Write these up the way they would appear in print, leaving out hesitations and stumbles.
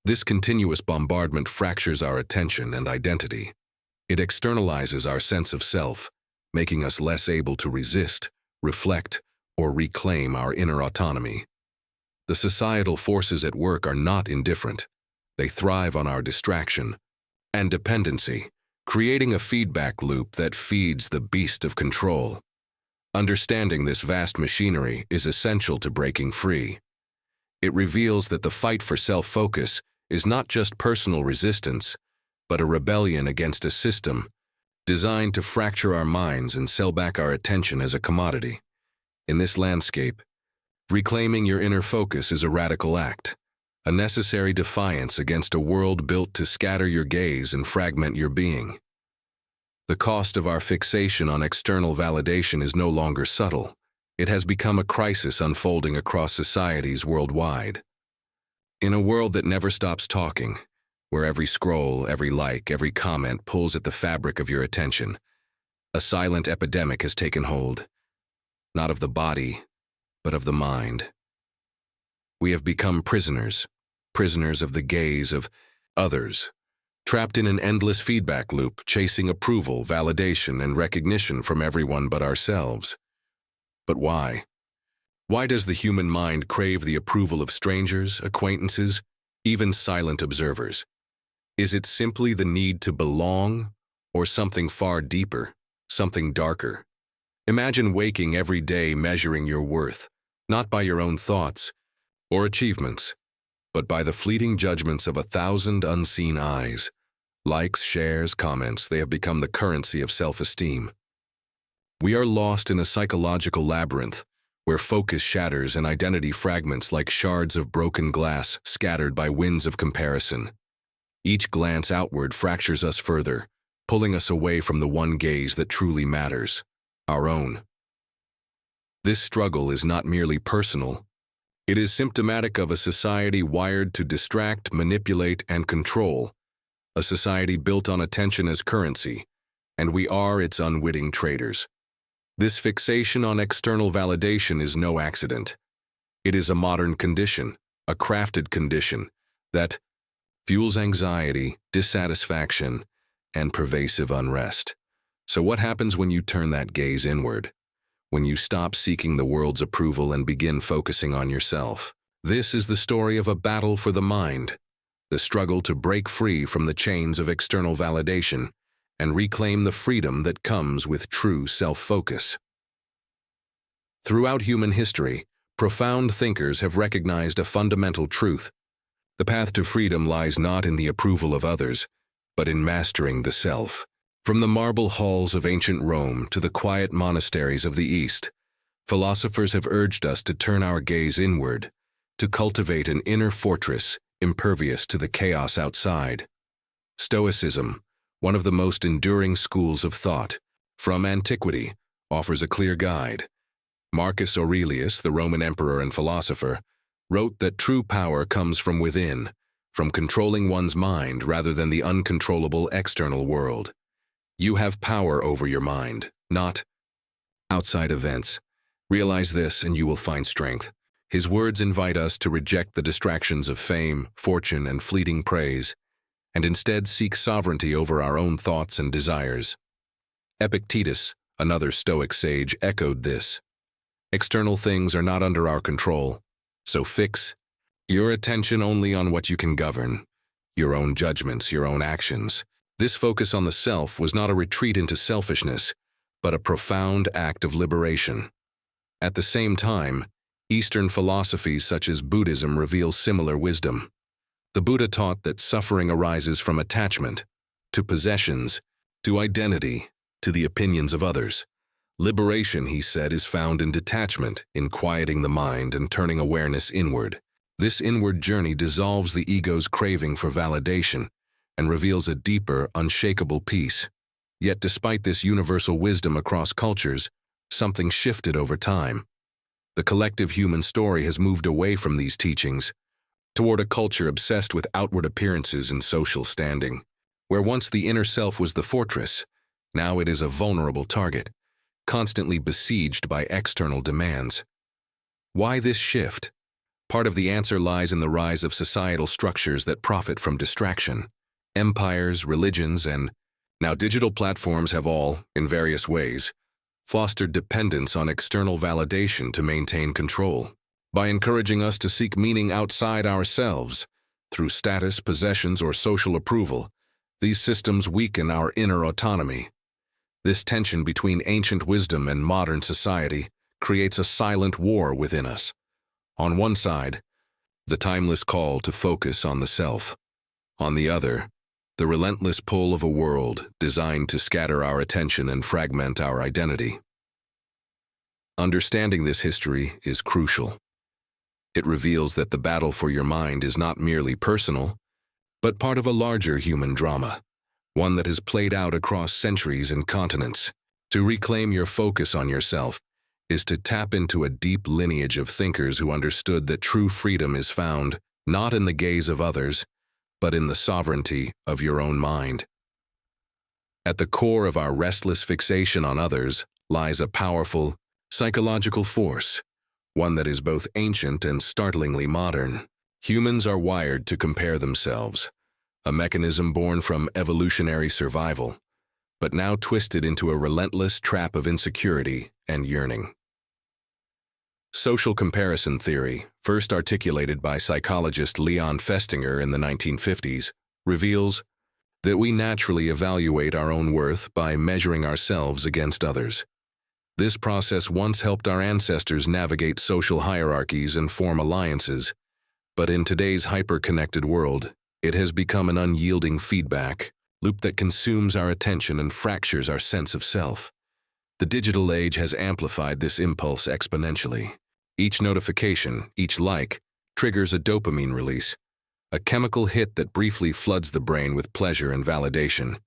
This continuous bombardment fractures our attention and identity. It externalizes our sense of self, making us less able to resist, reflect, or reclaim our inner autonomy. The societal forces at work are not indifferent. They thrive on our distraction and dependency, creating a feedback loop that feeds the beast of control. Understanding this vast machinery is essential to breaking free. It reveals that the fight for self-focus is not just personal resistance, but a rebellion against a system designed to fracture our minds and sell back our attention as a commodity. In this landscape, reclaiming your inner focus is a radical act, a necessary defiance against a world built to scatter your gaze and fragment your being. The cost of our fixation on external validation is no longer subtle. It has become a crisis unfolding across societies worldwide. In a world that never stops talking, where every scroll, every like, every comment pulls at the fabric of your attention, a silent epidemic has taken hold, not of the body, but of the mind. We have become prisoners of the gaze of others, trapped in an endless feedback loop, chasing approval, validation, and recognition from everyone but ourselves. But why? Why does the human mind crave the approval of strangers, acquaintances, even silent observers? Is it simply the need to belong, or something far deeper, something darker? Imagine waking every day measuring your worth, not by your own thoughts or achievements, but by the fleeting judgments of 1,000 unseen eyes. Likes, shares, comments, they have become the currency of self-esteem. We are lost in a psychological labyrinth where focus shatters and identity fragments like shards of broken glass scattered by winds of comparison. Each glance outward fractures us further, pulling us away from the one gaze that truly matters, our own. This struggle is not merely personal. It is symptomatic of a society wired to distract, manipulate, and control, a society built on attention as currency, and we are its unwitting traders. This fixation on external validation is no accident. It is a modern condition, a crafted condition, that fuels anxiety, dissatisfaction, and pervasive unrest. So what happens when you turn that gaze inward? When you stop seeking the world's approval and begin focusing on yourself? This is the story of a battle for the mind, the struggle to break free from the chains of external validation and reclaim the freedom that comes with true self-focus. Throughout human history, profound thinkers have recognized a fundamental truth. The path to freedom lies not in the approval of others, but in mastering the self. From the marble halls of ancient Rome to the quiet monasteries of the East, philosophers have urged us to turn our gaze inward, to cultivate an inner fortress impervious to the chaos outside. Stoicism, one of the most enduring schools of thought, from antiquity, offers a clear guide. Marcus Aurelius, the Roman emperor and philosopher, wrote that true power comes from within, from controlling one's mind rather than the uncontrollable external world. You have power over your mind, not outside events. Realize this and you will find strength. His words invite us to reject the distractions of fame, fortune, and fleeting praise, and instead seek sovereignty over our own thoughts and desires. Epictetus, another Stoic sage, echoed this. External things are not under our control, so fix your attention only on what you can govern, your own judgments, your own actions. This focus on the self was not a retreat into selfishness, but a profound act of liberation. At the same time, Eastern philosophies such as Buddhism reveal similar wisdom. The Buddha taught that suffering arises from attachment, to possessions, to identity, to the opinions of others. Liberation, he said, is found in detachment, in quieting the mind and turning awareness inward. This inward journey dissolves the ego's craving for validation and reveals a deeper, unshakable peace. Yet despite this universal wisdom across cultures, something shifted over time. The collective human story has moved away from these teachings toward a culture obsessed with outward appearances and social standing. Where once the inner self was the fortress, now it is a vulnerable target, constantly besieged by external demands. Why this shift? Part of the answer lies in the rise of societal structures that profit from distraction. Empires, religions, and now digital platforms have all, in various ways, fostered dependence on external validation to maintain control. By encouraging us to seek meaning outside ourselves, through status, possessions, or social approval, these systems weaken our inner autonomy. This tension between ancient wisdom and modern society creates a silent war within us. On one side, the timeless call to focus on the self. On the other, the relentless pull of a world designed to scatter our attention and fragment our identity. Understanding this history is crucial. It reveals that the battle for your mind is not merely personal, but part of a larger human drama, one that has played out across centuries and continents. To reclaim your focus on yourself is to tap into a deep lineage of thinkers who understood that true freedom is found not in the gaze of others, but in the sovereignty of your own mind. At the core of our restless fixation on others lies a powerful psychological force, one that is both ancient and startlingly modern. Humans are wired to compare themselves, a mechanism born from evolutionary survival, but now twisted into a relentless trap of insecurity and yearning. Social comparison theory, first articulated by psychologist Leon Festinger in the 1950s, reveals that we naturally evaluate our own worth by measuring ourselves against others. This process once helped our ancestors navigate social hierarchies and form alliances, but in today's hyper-connected world, it has become an unyielding feedback loop that consumes our attention and fractures our sense of self. The digital age has amplified this impulse exponentially. Each notification, each like, triggers a dopamine release, a chemical hit that briefly floods the brain with pleasure and validation.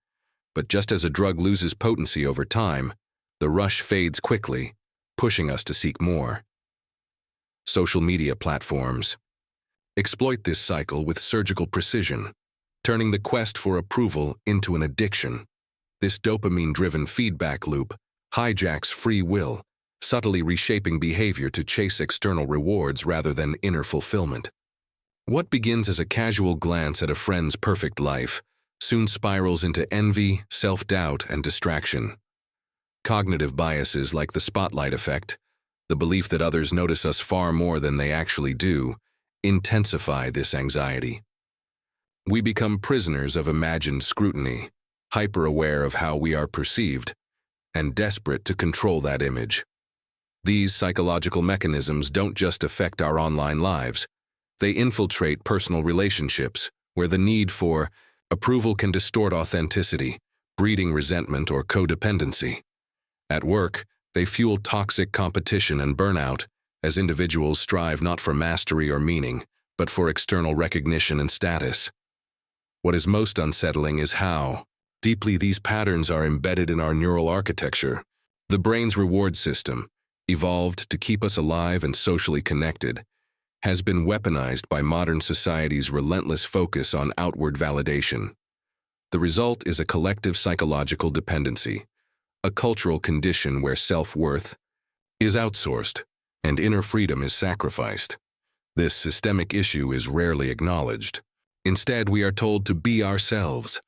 But just as a drug loses potency over time, the rush fades quickly, pushing us to seek more. Social media platforms exploit this cycle with surgical precision, turning the quest for approval into an addiction. This dopamine-driven feedback loop hijacks free will, subtly reshaping behavior to chase external rewards rather than inner fulfillment. What begins as a casual glance at a friend's perfect life soon spirals into envy, self-doubt, and distraction. Cognitive biases like the spotlight effect, the belief that others notice us far more than they actually do, intensify this anxiety. We become prisoners of imagined scrutiny, hyper-aware of how we are perceived, and desperate to control that image. These psychological mechanisms don't just affect our online lives. They infiltrate personal relationships, where the need for approval can distort authenticity, breeding resentment or codependency. At work, they fuel toxic competition and burnout, as individuals strive not for mastery or meaning, but for external recognition and status. What is most unsettling is how deeply these patterns are embedded in our neural architecture. The brain's reward system, evolved to keep us alive and socially connected, has been weaponized by modern society's relentless focus on outward validation. The result is a collective psychological dependency, a cultural condition where self-worth is outsourced and inner freedom is sacrificed. This systemic issue is rarely acknowledged. Instead, we are told to be ourselves,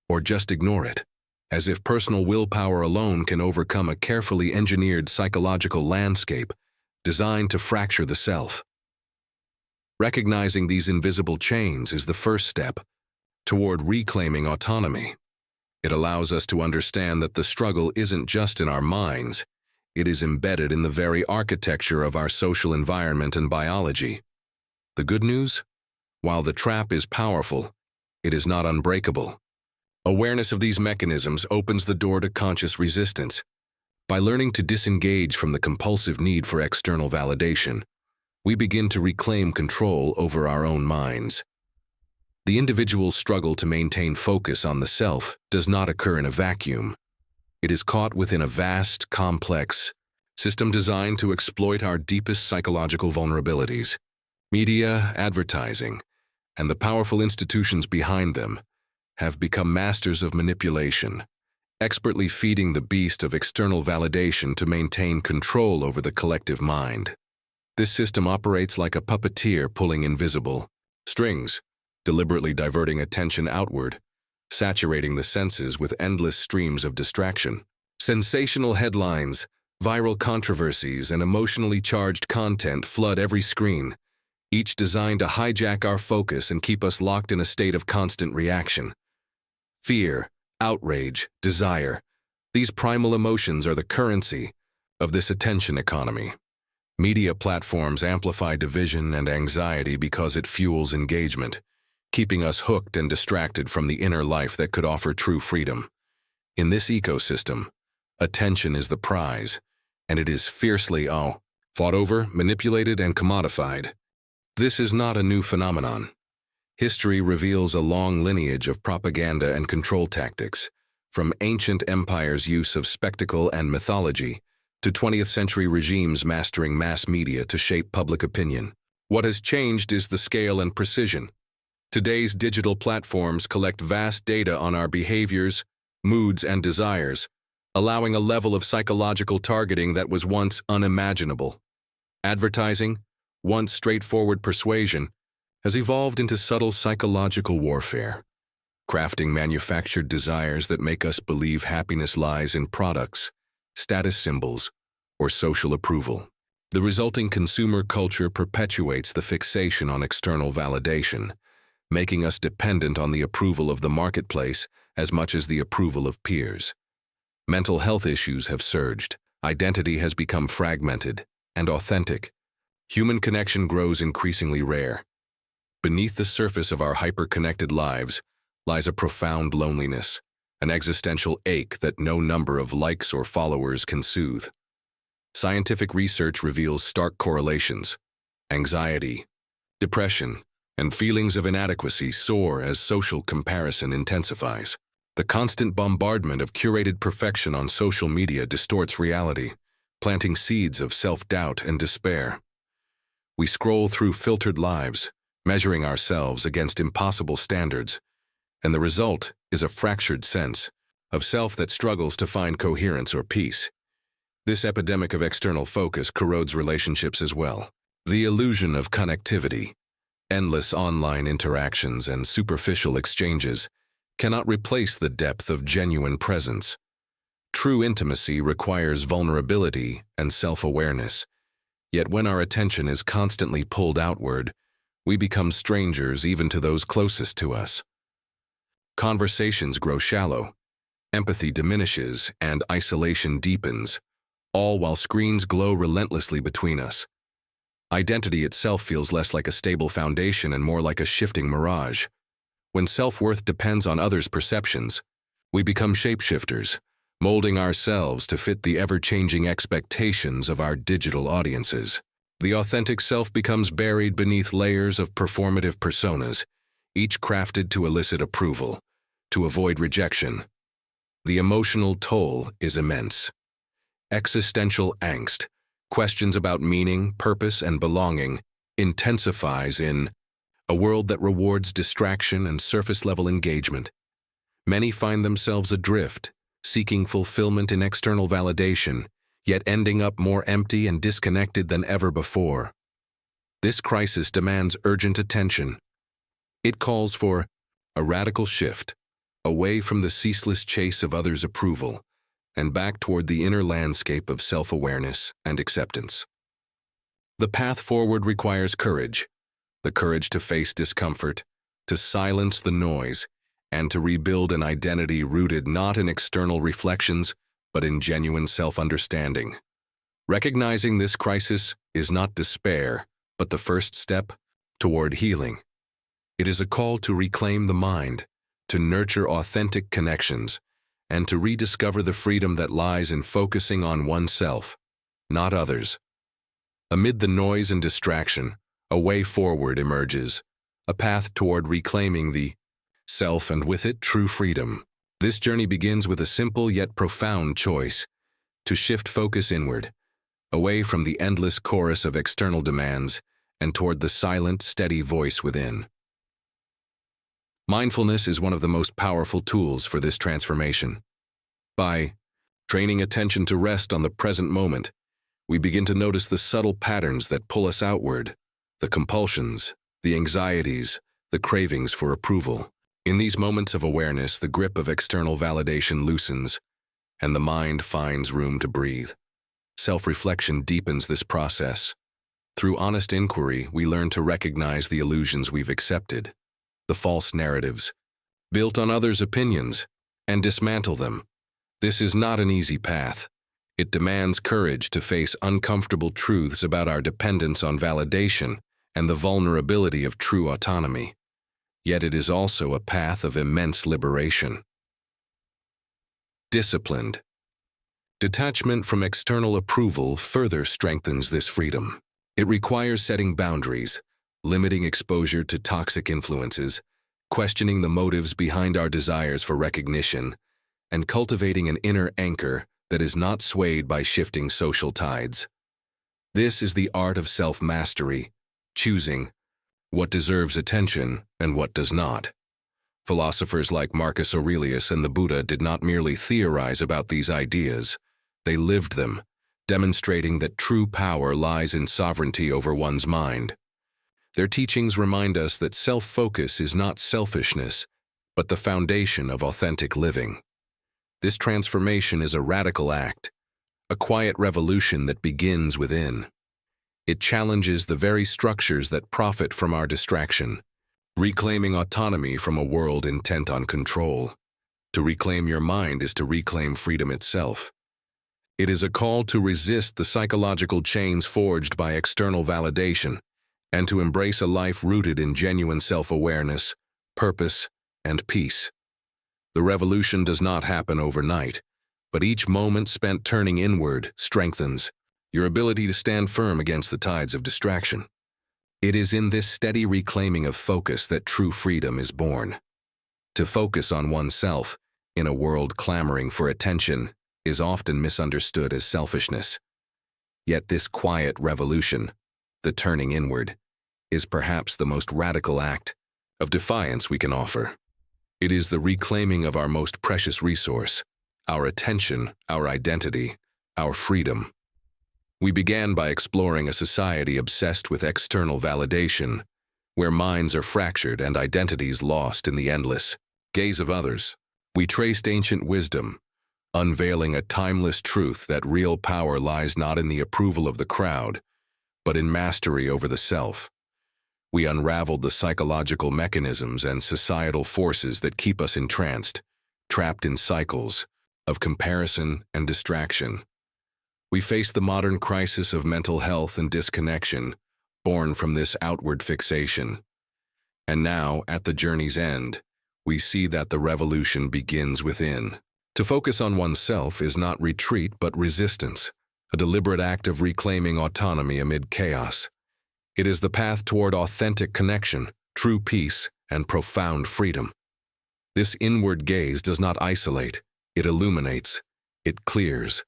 or just ignore it, as if personal willpower alone can overcome a carefully engineered psychological landscape designed to fracture the self. Recognizing these invisible chains is the first step toward reclaiming autonomy. It allows us to understand that the struggle isn't just in our minds, it is embedded in the very architecture of our social environment and biology. The good news? While the trap is powerful, it is not unbreakable. Awareness of these mechanisms opens the door to conscious resistance. By learning to disengage from the compulsive need for external validation, we begin to reclaim control over our own minds. The individual's struggle to maintain focus on the self does not occur in a vacuum. It is caught within a vast, complex system designed to exploit our deepest psychological vulnerabilities. Media, advertising, and the powerful institutions behind them have become masters of manipulation, expertly feeding the beast of external validation to maintain control over the collective mind. This system operates like a puppeteer pulling invisible strings, deliberately diverting attention outward, saturating the senses with endless streams of distraction. Sensational headlines, viral controversies, and emotionally charged content flood every screen, each designed to hijack our focus and keep us locked in a state of constant reaction. Fear, outrage, desire. These primal emotions are the currency of this attention economy. Media platforms amplify division and anxiety because it fuels engagement, keeping us hooked and distracted from the inner life that could offer true freedom. In this ecosystem, attention is the prize, and it is fiercely fought over, manipulated, and commodified. This is not a new phenomenon. History reveals a long lineage of propaganda and control tactics, from ancient empires' use of spectacle and mythology to 20th century regimes mastering mass media to shape public opinion. What has changed is the scale and precision. Today's digital platforms collect vast data on our behaviors, moods, and desires, allowing a level of psychological targeting that was once unimaginable. Advertising, once straightforward persuasion, has evolved into subtle psychological warfare, crafting manufactured desires that make us believe happiness lies in products, status symbols, or social approval. The resulting consumer culture perpetuates the fixation on external validation, making us dependent on the approval of the marketplace as much as the approval of peers. Mental health issues have surged, identity has become fragmented and authentic. Human connection grows increasingly rare. Beneath the surface of our hyper-connected lives lies a profound loneliness, an existential ache that no number of likes or followers can soothe. Scientific research reveals stark correlations. Anxiety, depression, and feelings of inadequacy soar as social comparison intensifies. The constant bombardment of curated perfection on social media distorts reality, planting seeds of self-doubt and despair. We scroll through filtered lives, measuring ourselves against impossible standards, and the result is a fractured sense of self that struggles to find coherence or peace. This epidemic of external focus corrodes relationships as well. The illusion of connectivity, endless online interactions, and superficial exchanges cannot replace the depth of genuine presence. True intimacy requires vulnerability and self-awareness, yet when our attention is constantly pulled outward, we become strangers even to those closest to us. Conversations grow shallow, empathy diminishes, and isolation deepens, all while screens glow relentlessly between us. Identity itself feels less like a stable foundation and more like a shifting mirage. When self-worth depends on others' perceptions, we become shapeshifters, molding ourselves to fit the ever-changing expectations of our digital audiences. The authentic self becomes buried beneath layers of performative personas, each crafted to elicit approval, to avoid rejection. The emotional toll is immense. Existential angst, questions about meaning, purpose, and belonging, intensifies in a world that rewards distraction and surface-level engagement. Many find themselves adrift, seeking fulfillment in external validation, yet ending up more empty and disconnected than ever before. This crisis demands urgent attention. It calls for a radical shift, away from the ceaseless chase of others' approval, and back toward the inner landscape of self-awareness and acceptance. The path forward requires courage, the courage to face discomfort, to silence the noise, and to rebuild an identity rooted not in external reflections, but in genuine self-understanding. Recognizing this crisis is not despair, but the first step toward healing. It is a call to reclaim the mind, to nurture authentic connections, and to rediscover the freedom that lies in focusing on oneself, not others. Amid the noise and distraction, a way forward emerges, a path toward reclaiming the self and with it true freedom. This journey begins with a simple yet profound choice: to shift focus inward, away from the endless chorus of external demands and toward the silent, steady voice within. Mindfulness is one of the most powerful tools for this transformation. By training attention to rest on the present moment, We begin to notice the subtle patterns that pull us outward, the compulsions, the anxieties, the cravings for approval. In these moments of awareness, the grip of external validation loosens, and the mind finds room to breathe. Self-reflection deepens this process. Through honest inquiry, we learn to recognize the illusions we've accepted, the false narratives, built on others' opinions, and dismantle them. This is not an easy path. It demands courage to face uncomfortable truths about our dependence on validation and the vulnerability of true autonomy. Yet it is also a path of immense liberation. Disciplined. Detachment from external approval further strengthens this freedom. It requires setting boundaries, limiting exposure to toxic influences, questioning the motives behind our desires for recognition, and cultivating an inner anchor that is not swayed by shifting social tides. This is the art of self-mastery, choosing what deserves attention and what does not. Philosophers like Marcus Aurelius and the Buddha did not merely theorize about these ideas, they lived them, demonstrating that true power lies in sovereignty over one's mind. Their teachings remind us that self-focus is not selfishness, but the foundation of authentic living. This transformation is a radical act, a quiet revolution that begins within. It challenges the very structures that profit from our distraction, reclaiming autonomy from a world intent on control. To reclaim your mind is to reclaim freedom itself. It is a call to resist the psychological chains forged by external validation and to embrace a life rooted in genuine self-awareness, purpose, and peace. The revolution does not happen overnight, but each moment spent turning inward strengthens your ability to stand firm against the tides of distraction. It is in this steady reclaiming of focus that true freedom is born. To focus on oneself, in a world clamoring for attention, is often misunderstood as selfishness. Yet this quiet revolution, the turning inward, is perhaps the most radical act of defiance we can offer. It is the reclaiming of our most precious resource, our attention, our identity, our freedom. We began by exploring a society obsessed with external validation, where minds are fractured and identities lost in the endless gaze of others. We traced ancient wisdom, unveiling a timeless truth that real power lies not in the approval of the crowd, but in mastery over the self. We unraveled the psychological mechanisms and societal forces that keep us entranced, trapped in cycles of comparison and distraction. We faced the modern crisis of mental health and disconnection, born from this outward fixation. And now, at the journey's end, we see that the revolution begins within. To focus on oneself is not retreat but resistance, a deliberate act of reclaiming autonomy amid chaos. It is the path toward authentic connection, true peace, and profound freedom. This inward gaze does not isolate, it illuminates, it clears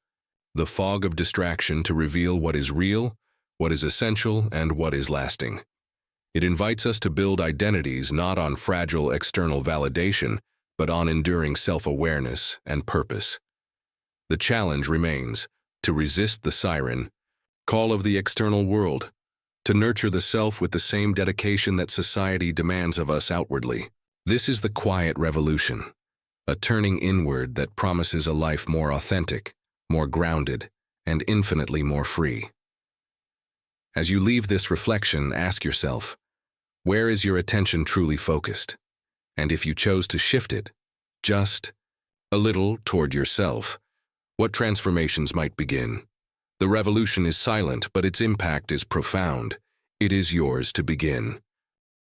the fog of distraction to reveal what is real, what is essential, and what is lasting. It invites us to build identities not on fragile external validation, but on enduring self-awareness and purpose. The challenge remains to resist the siren call of the external world, to nurture the self with the same dedication that society demands of us outwardly. This is the quiet revolution, a turning inward that promises a life more authentic, more grounded, and infinitely more free. As you leave this reflection, ask yourself, where is your attention truly focused? And if you chose to shift it, just a little toward yourself, what transformations might begin? The revolution is silent, but its impact is profound. It is yours to begin.